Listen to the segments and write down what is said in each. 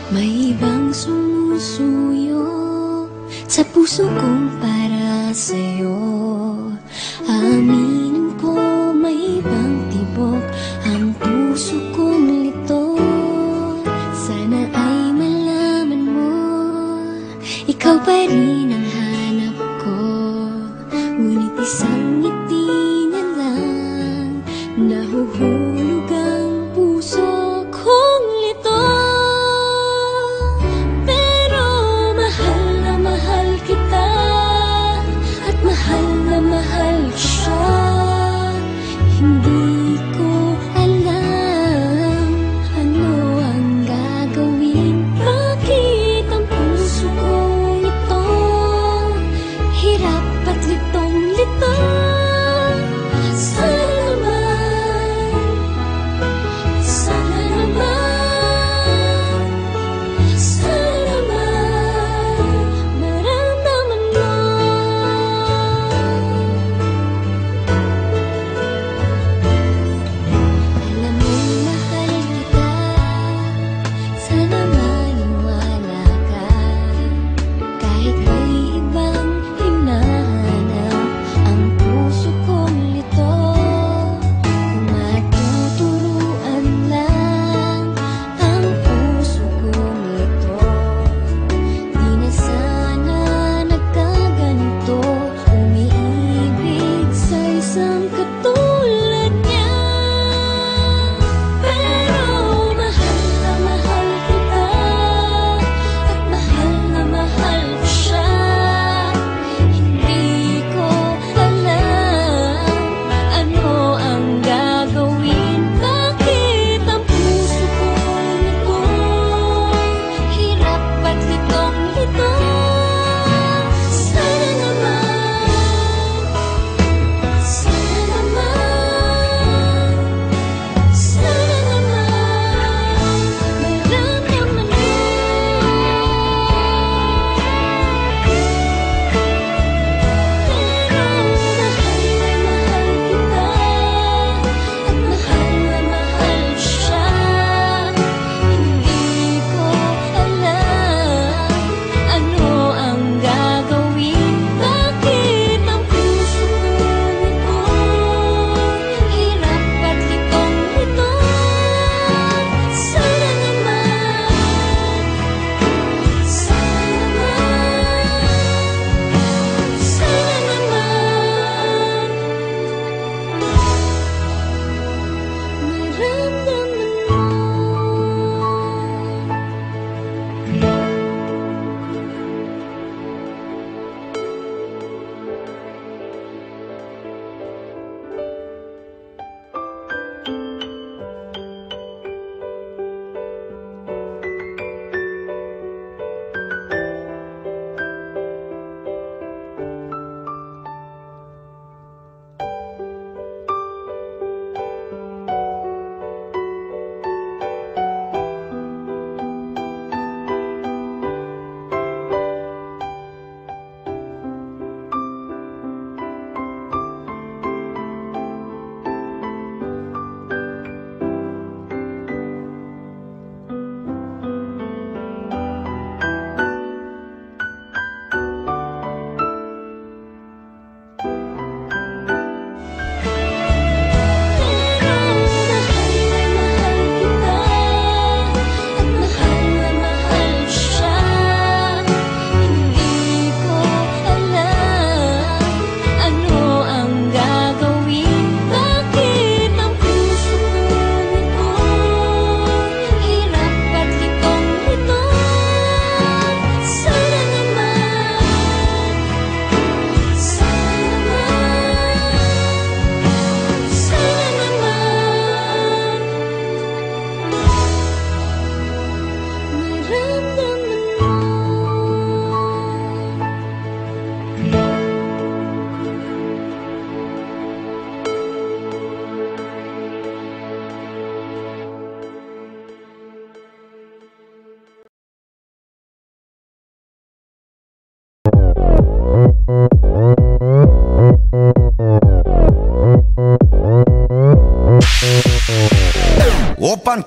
May ibang sumusuyo sa puso kong para sa'yo. Aminin ko may ibang tibok ang puso kong lito. Sana ay malaman mo, ikaw pa rin ang hanap ko. Ngunit isang ngiti niya lang, nahuhulog ang puso kong lito. Mahal siya, hindi ko alam ano ang gagawin. Bakit ang puso ko ito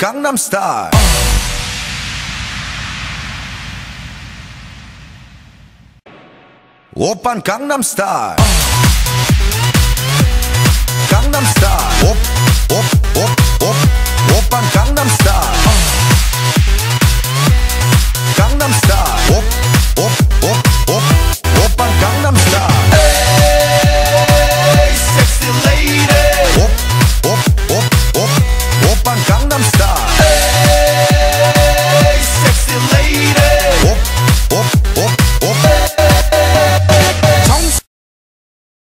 Gangnam Style. Oppan Gangnam Style. Gangnam Style. Op, op, op, op. Oppan Gangnam Style. Gangnam